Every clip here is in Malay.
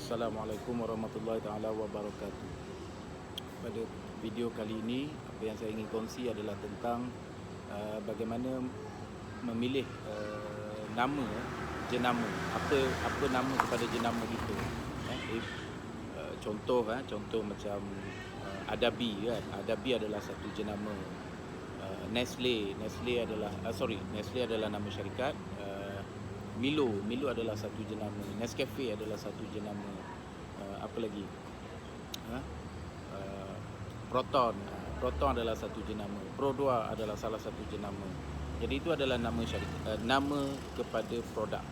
Assalamualaikum warahmatullahi taala wabarakatuh. Pada video kali ini, apa yang saya ingin kongsi adalah tentang bagaimana memilih nama, jenama. Apa nama kepada jenama kita. Contoh macam Adabi kan. Adabi adalah satu jenama. Nestle adalah nama syarikat. Milo adalah satu jenama. Nescafe adalah satu jenama. Apa lagi? Proton adalah satu jenama. Pro2 adalah salah satu jenama. Jadi itu adalah nama syarikat, nama kepada produk.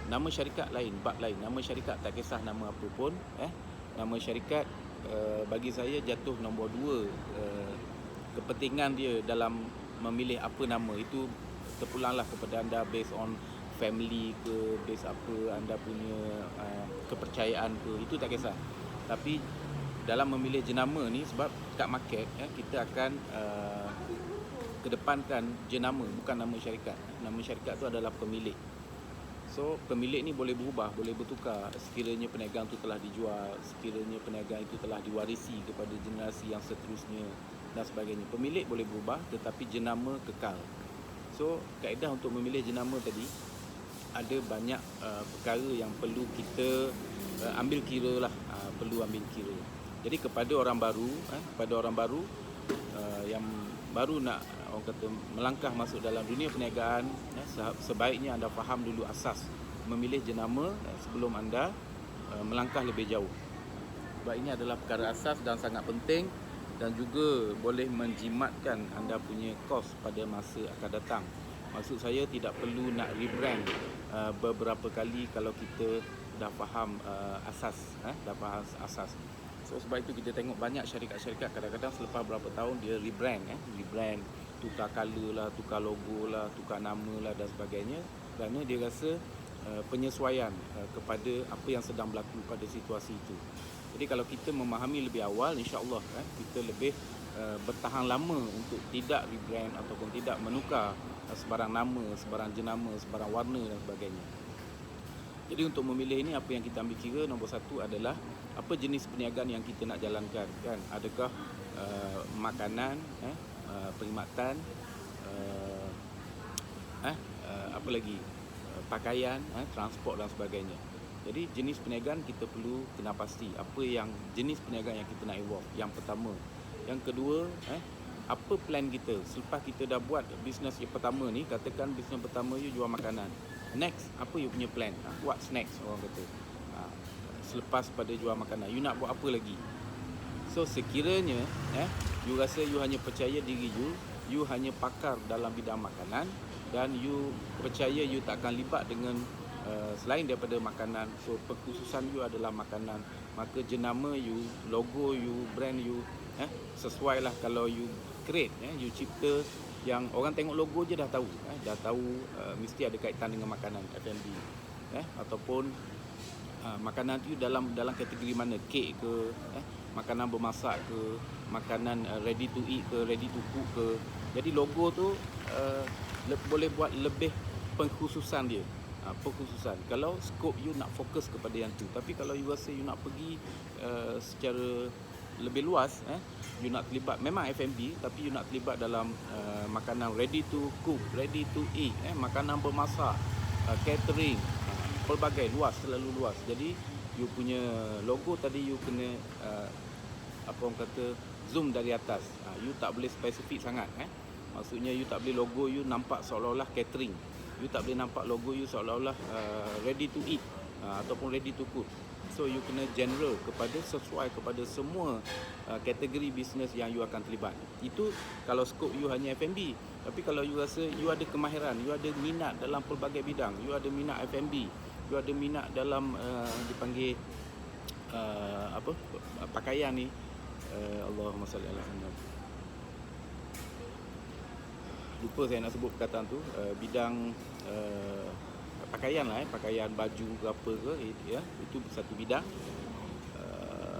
Nama syarikat lain, bab lain. Nama syarikat tak kisah nama apa pun. Nama syarikat bagi saya jatuh nombor 2. Kepentingan dia dalam memilih apa nama itu terpulanglah kepada anda based on family ke, base apa anda punya kepercayaan ke, itu tak kisah. Tapi dalam memilih jenama ni, sebab kat market kita akan kedepankan jenama, bukan nama syarikat. Nama syarikat tu adalah pemilik. So pemilik ni boleh berubah, boleh bertukar sekiranya perniagaan tu telah dijual, sekiranya perniagaan itu telah diwarisi kepada generasi yang seterusnya dan sebagainya. Pemilik boleh berubah tetapi jenama kekal. So kaedah untuk memilih jenama tadi, ada banyak perkara yang perlu kita ambil kira lah, perlu ambil kira. Jadi kepada orang baru, yang baru nak orang kata melangkah masuk dalam dunia perniagaan, sebaiknya anda faham dulu asas memilih jenama sebelum anda melangkah lebih jauh. Sebab ini adalah perkara asas dan sangat penting, dan juga boleh menjimatkan anda punya kos pada masa akan datang. Maksud saya tidak perlu nak rebrand beberapa kali kalau kita dah faham asas. So sebab itu kita tengok banyak syarikat-syarikat kadang-kadang selepas berapa tahun dia rebrand, tukar color lah, tukar logo lah, tukar nama lah dan sebagainya, kerana dia rasa penyesuaian kepada apa yang sedang berlaku pada situasi itu. Jadi kalau kita memahami lebih awal, insya-Allah kita lebih bertahan lama untuk tidak rebrand ataupun tidak menukar sebarang nama, sebarang jenama, sebarang warna dan sebagainya. Jadi untuk memilih ini, apa yang kita ambil kira, nombor satu adalah apa jenis perniagaan yang kita nak jalankan kan. Adakah makanan, perkhidmatan, apa lagi, pakaian, transport dan sebagainya. Jadi jenis perniagaan kita perlu kena pasti apa yang jenis perniagaan yang kita nak evolve. Yang pertama. Yang kedua, apa plan kita selepas kita dah buat bisnes yang pertama ni. Katakan bisnes pertama you jual makanan. Next, apa you punya plan? What's next, orang kata. Selepas pada jual makanan, you nak buat apa lagi? So sekiranya you rasa you hanya percaya diri you hanya pakar dalam bidang makanan, dan you percaya you tak akan libat dengan selain daripada makanan, so perkhususan you adalah makanan, maka jenama you, logo you, brand you sesuai lah. Kalau you create, you cipta yang orang tengok logo je dah tahu, mesti ada kaitan dengan makanan F&B, ataupun makanan tu dalam kategori mana, kek ke, makanan bermasak ke, makanan ready to eat ke, ready to cook ke. Jadi logo tu boleh buat lebih pengkhususan dia. Pengkhususan kalau skop you nak fokus kepada yang tu. Tapi kalau you rasa you nak pergi secara lebih luas, you nak terlibat memang F&B, tapi you nak terlibat dalam makanan ready to cook, ready to eat, makanan bermasak, catering, pelbagai, terlalu luas. Jadi you punya logo tadi you kena apa orang kata, zoom dari atas. You tak boleh spesifik sangat. Maksudnya you tak boleh logo you nampak seolah-olah catering. You tak boleh nampak logo you seolah-olah ready to eat ataupun ready to cook. So you kena general sesuai kepada semua kategori bisnes yang you akan terlibat. Itu kalau skop you hanya F&B. Tapi kalau you rasa you ada kemahiran, you ada minat dalam pelbagai bidang, you ada minat F&B, you ada minat dalam dipanggil pakaian ni, Allahumma salli ala Muhammad. Lupa saya nak sebut perkataan tu, bidang pakaian lah, pakaian baju ke apa ke, itu satu bidang.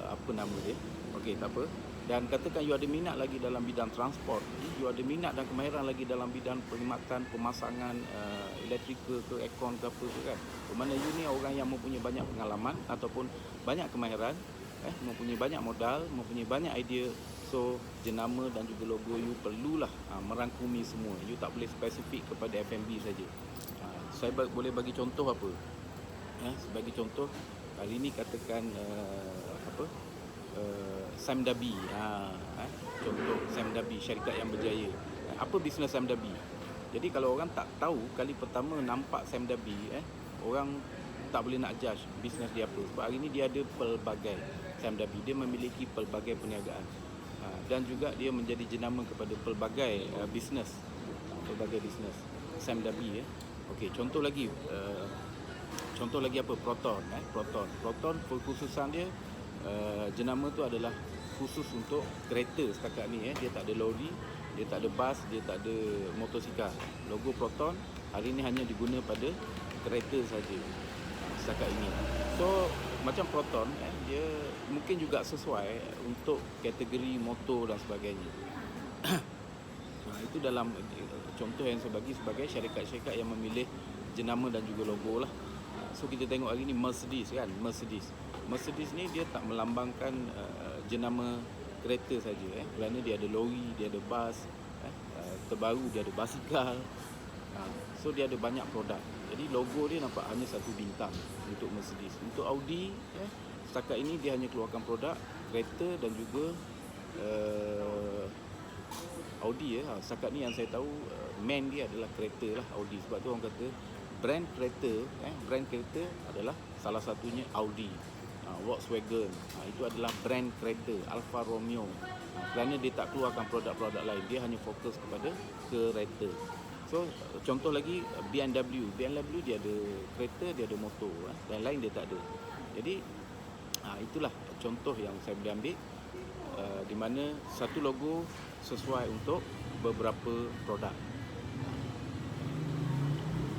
Apa nama dia? Okey, tak apa. Dan katakan you ada minat lagi dalam bidang transport, you ada minat dan kemahiran lagi dalam bidang perkhidmatan, pemasangan elektrikal ke aircon ke apa tu kan. Bermakna you ni orang yang mempunyai banyak pengalaman ataupun banyak kemahiran, mempunyai banyak modal, mempunyai banyak idea. So jenama dan juga logo you perlulah merangkumi semua. You tak boleh spesifik kepada F&B saja. Saya boleh bagi contoh apa? Sebagai contoh, hari ni katakan Sam Dabi, contoh Sam Dabi, syarikat yang berjaya. Apa bisnes Sam Dabi? Jadi kalau orang tak tahu, kali pertama nampak Sam Dabi, orang tak boleh nak judge bisnes dia apa. Sebab hari ni dia ada pelbagai Sam Dabi, dia memiliki pelbagai perniagaan, dan juga dia menjadi jenama kepada pelbagai bisnes, Sam Dabi. Okey, contoh lagi apa? Proton khususan dia, jenama tu adalah khusus untuk kereta setakat ni. Dia tak ada lori, dia tak ada bas, dia tak ada motosikal. Logo Proton hari ni hanya diguna pada kereta saja setakat ini. So macam Proton, dia mungkin juga sesuai untuk kategori motor dan sebagainya. Itu dalam contoh yang saya bagi sebagai syarikat-syarikat yang memilih jenama dan juga logo lah. So kita tengok hari ni Mercedes kan, Mercedes ni dia tak melambangkan jenama kereta saja, kerana dia ada lori, dia ada bas, terbaru dia ada basikal. So dia ada banyak produk. Jadi logo dia nampak hanya satu bintang untuk Mercedes. Untuk Audi, setakat ini dia hanya keluarkan produk kereta dan juga Audi. Setakat ni yang saya tahu, main dia adalah kereta lah, Audi. Sebab tu orang kata brand kereta adalah salah satunya Audi, Volkswagen, itu adalah brand kereta, Alfa Romeo, kerana dia tak keluarkan produk-produk lain, dia hanya fokus kepada kereta. So contoh lagi BMW dia ada kereta, dia ada motor, dan lain dia tak ada. Jadi itulah contoh yang saya boleh ambil, di mana satu logo sesuai untuk beberapa produk.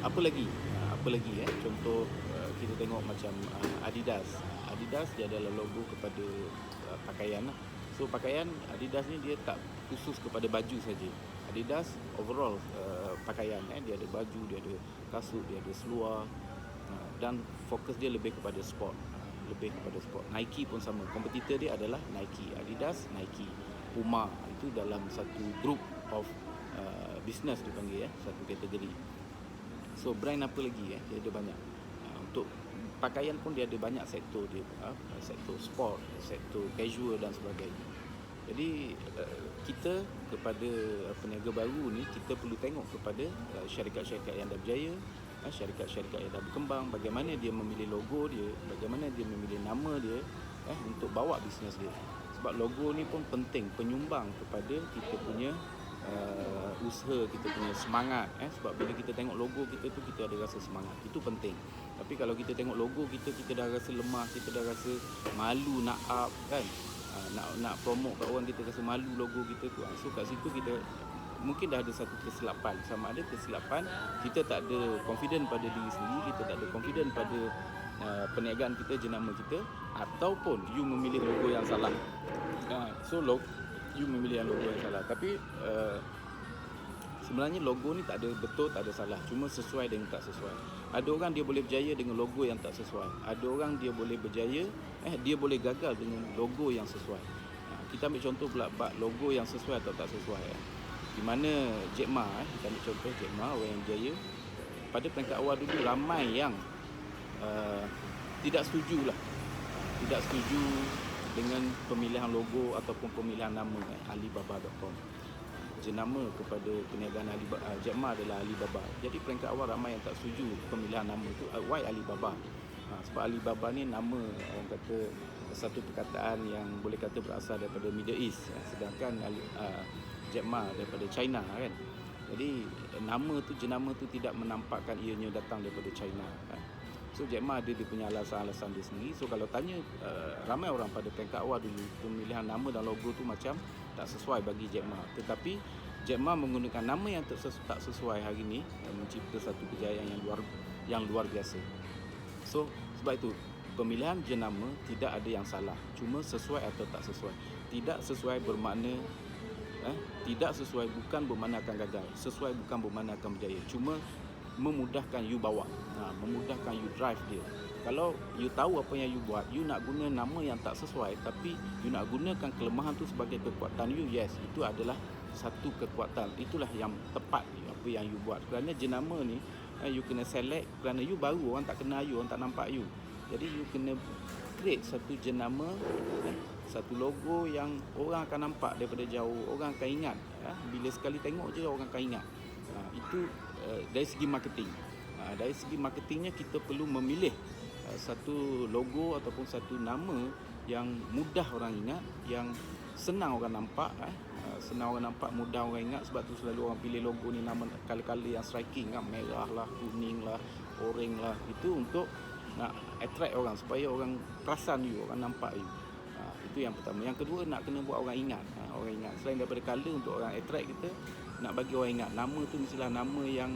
Apa lagi? Contoh kita tengok macam Adidas dia adalah logo kepada pakaian lah. So pakaian Adidas ni dia tak khusus kepada baju saja. Adidas overall pakaian, dia ada baju, dia ada kasut, dia ada seluar, dan fokus dia lebih kepada sport. Nike pun sama, kompetitor dia adalah Nike, Adidas, Nike, Puma. Itu dalam satu group of business dipanggil, satu kategori. So brand apa lagi? Dia ada banyak. Untuk pakaian pun dia ada banyak sektor dia, sektor sport, sektor casual dan sebagainya. Jadi kita kepada peniaga baru ni, kita perlu tengok kepada syarikat-syarikat yang dah berjaya, syarikat-syarikat yang dah berkembang, bagaimana dia memilih logo dia, bagaimana dia memilih nama dia untuk bawa bisnes dia. Sebab logo ni pun penting, penyumbang kepada kita punya usaha, kita punya semangat. Sebab bila kita tengok logo kita tu, kita ada rasa semangat, itu penting. Tapi kalau kita tengok logo kita dah rasa lemah, kita dah rasa malu nak up kan, nak promote kat orang, kita rasa malu logo kita tu. So kat situ kita mungkin dah ada satu kesilapan. Sama ada kesilapan kita tak ada confident pada diri sendiri, kita tak ada confident pada perniagaan kita, jenama kita, ataupun you memilih logo yang salah. You memilih logo yang salah. Tapi sebenarnya logo ni tak ada betul, tak ada salah, cuma sesuai dengan tak sesuai. Ada orang dia boleh berjaya dengan logo yang tak sesuai, ada orang dia boleh berjaya, dia boleh gagal dengan logo yang sesuai. Kita ambil contoh pula logo yang sesuai atau tak sesuai. Di mana Jack Ma, kita ambil contoh Jack Ma, orang yang berjaya. Pada peringkat awal dulu ramai yang tidak setuju dengan pemilihan logo ataupun pemilihan nama Alibaba.com. Jenama kepada perniagaan Jack Ma adalah Alibaba. Jadi peringkat awal ramai yang tak setuju pemilihan nama itu. Why Alibaba? Sebab Alibaba ni nama, orang kata, satu perkataan yang boleh kata berasal daripada Middle East, sedangkan Jack Ma daripada China kan. Jadi jenama tu tidak menampakkan ianya datang daripada China kan. So Jack Ma ada dia punya alasan-alasan dia sendiri. So kalau tanya ramai orang pada peringkat awal dulu, pemilihan nama dan logo tu macam tak sesuai bagi Jack Ma. Tetapi Jack Ma menggunakan nama yang tak sesuai hari ni, mencipta satu kejayaan yang luar biasa. So sebab itu pemilihan jenama tidak ada yang salah, cuma sesuai atau tak sesuai. Tidak sesuai bermakna tidak sesuai bukan bermakna akan gagal, sesuai bukan bermakna akan berjaya. Cuma memudahkan you bawa, memudahkan you drive dia. Kalau you tahu apa yang you buat, you nak guna nama yang tak sesuai, tapi you nak gunakan kelemahan tu sebagai kekuatan you, yes, itu adalah satu kekuatan. Itulah yang tepat apa yang you buat. Kerana jenama ni you kena select, kerana you baru, orang tak kenal you, orang tak nampak you. Jadi you kena create satu jenama, satu logo yang orang akan nampak daripada jauh, orang akan ingat. Bila sekali tengok je orang akan ingat. Itu dari segi marketing. Dari segi marketingnya kita perlu memilih satu logo ataupun satu nama yang mudah orang ingat, yang senang orang nampak, senang orang nampak, mudah orang ingat. Sebab tu selalu orang pilih logo ni nama kala-kala yang striking, merah lah, kuning lah, orange lah. Itu untuk nak attract orang, supaya orang perasan you, orang nampak you. Itu yang pertama. Yang kedua, nak kena buat orang ingat. Orang ingat. Selain daripada colour, untuk orang attract kita, nak bagi orang ingat. Nama tu mestilah nama yang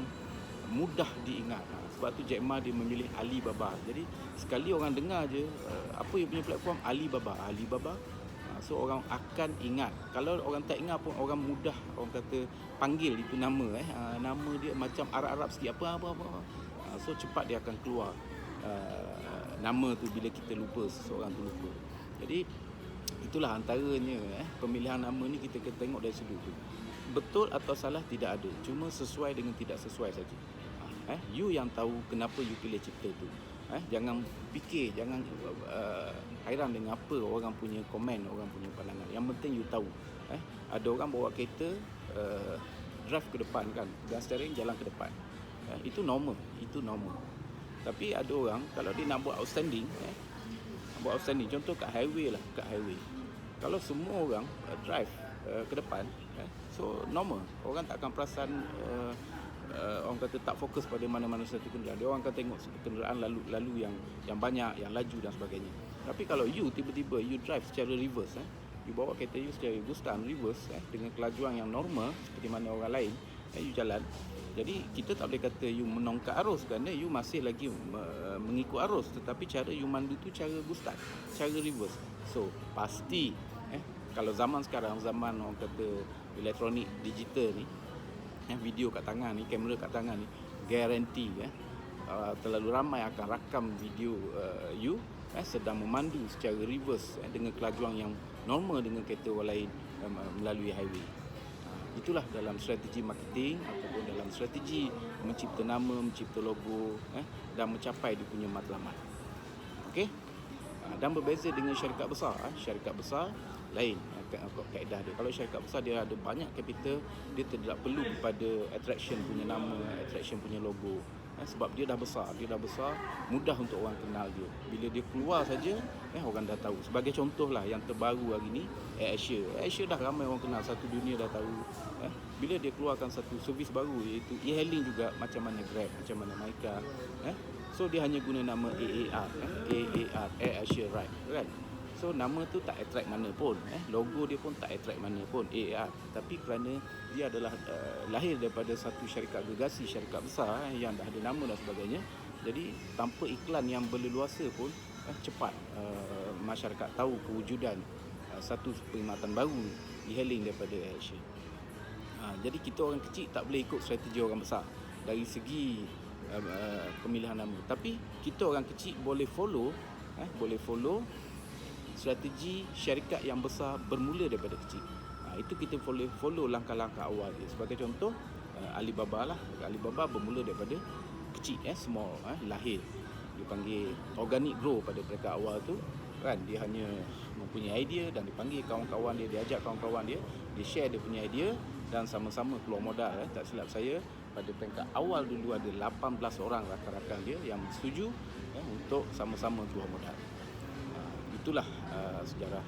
mudah diingat. Sebab tu Jack Ma dia memilih Alibaba. Jadi sekali orang dengar je apa yang punya platform, Alibaba. So orang akan ingat. Kalau orang tak ingat pun, orang mudah, orang kata panggil itu nama. Nama dia macam Arab-Arab sikit, apa. So cepat dia akan keluar nama tu bila kita lupa, seseorang tu lupa. Jadi itulah antaranya pemilihan nama ni kita kena tengok dari sudut tu. Betul atau salah tidak ada, cuma sesuai dengan tidak sesuai saja. You yang tahu kenapa you pilih cipta tu. Jangan fikir, jangan hairan dengan apa orang punya komen, orang punya pandangan. Yang penting you tahu. Ada orang bawa kereta drive ke depan kan, pegang steering jalan ke depan. Itu normal. Tapi ada orang kalau dia nak buat outstanding, contoh kat highway lah, kalau semua orang drive ke depan, so normal, orang tak akan perasan, orang kata tak fokus pada mana-mana satu kenderaan. Dia orang akan tengok kenderaan lalu yang banyak, yang laju dan sebagainya. Tapi kalau you tiba-tiba you drive secara reverse, you bawa kereta you secara reverse, dengan kelajuan yang normal seperti mana orang lain, you jalan. Jadi kita tak boleh kata you menongkat arus, kerana you masih lagi mengikut arus, tetapi cara you mandu tu cara boost-start, cara reverse. So pasti kalau zaman sekarang, zaman orang kata elektronik digital ni, video kat tangan ni, kamera kat tangan ni, guarantee terlalu ramai akan rakam video you sedang memandu secara reverse dengan kelajuan yang normal dengan kereta orang lain melalui highway. Itulah dalam strategi marketing ataupun dalam strategi mencipta nama, mencipta logo dan mencapai dia punya matlamat. Okey? Dan berbeza dengan syarikat besar. Syarikat besar lain kaedah dia. Kalau syarikat besar dia ada banyak capital, dia tidak perlu kepada attraction punya nama, attraction punya logo. Sebab dia dah besar, mudah untuk orang kenal dia. Bila dia keluar saja, orang dah tahu. Sebagai contoh lah yang terbaru hari ni, AirAsia dah ramai orang kenal, satu dunia dah tahu. Bila dia keluarkan satu servis baru, iaitu e-hailing juga, macam mana Grab, macam mana Myka, so dia hanya guna nama AAR, AirAsia Ride, kan? So nama tu tak attract mana pun, logo dia pun tak attract mana pun, AAR. Tapi kerana dia adalah lahir daripada satu syarikat gergasi, syarikat besar yang dah ada nama dan sebagainya. Jadi tanpa iklan yang berleluasa pun cepat masyarakat tahu kewujudan satu perkhidmatan baru e-hailing daripada AirAsia. Jadi kita orang kecil tak boleh ikut strategi orang besar dari segi pemilihan nama. Tapi kita orang kecil boleh follow strategi syarikat yang besar bermula daripada kecil. Itu kita boleh follow langkah-langkah awal dia. Sebagai contoh Alibaba lah. Alibaba bermula daripada kecil, small, lahir. Dia panggil organic grow pada peringkat awal tu, kan? Dia hanya mempunyai idea dan dipanggil kawan-kawan dia, diajak kawan-kawan dia, dia share dia punya idea dan sama-sama keluar modal. Tak silap saya, pada peringkat awal dulu ada 18 orang rakan-rakan dia yang setuju untuk sama-sama keluar modal. Itulah sejarah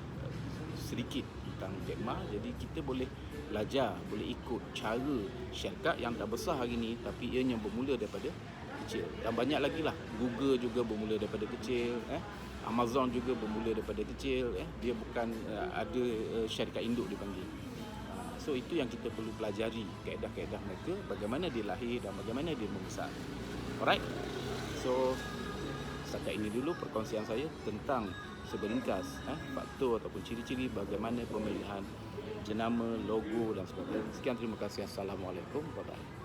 sedikit tentang Jack Ma. Jadi kita boleh belajar, boleh ikut cara syarikat yang dah besar hari ni, tapi ianya bermula daripada kecil. Dan banyak lagi lah, Google juga bermula daripada kecil, Amazon juga bermula daripada kecil, dia bukan ada syarikat induk dipanggil. So itu yang kita perlu pelajari, kaedah-kaedah mereka, bagaimana dia lahir dan bagaimana dia membesar. Alright, so setakat ini dulu perkongsian saya tentang seberingkas faktor ataupun ciri-ciri bagaimana pemilihan jenama, logo dan sebagainya. Sekian, terima kasih. Assalamualaikum warahmatullahi wabarakatuh.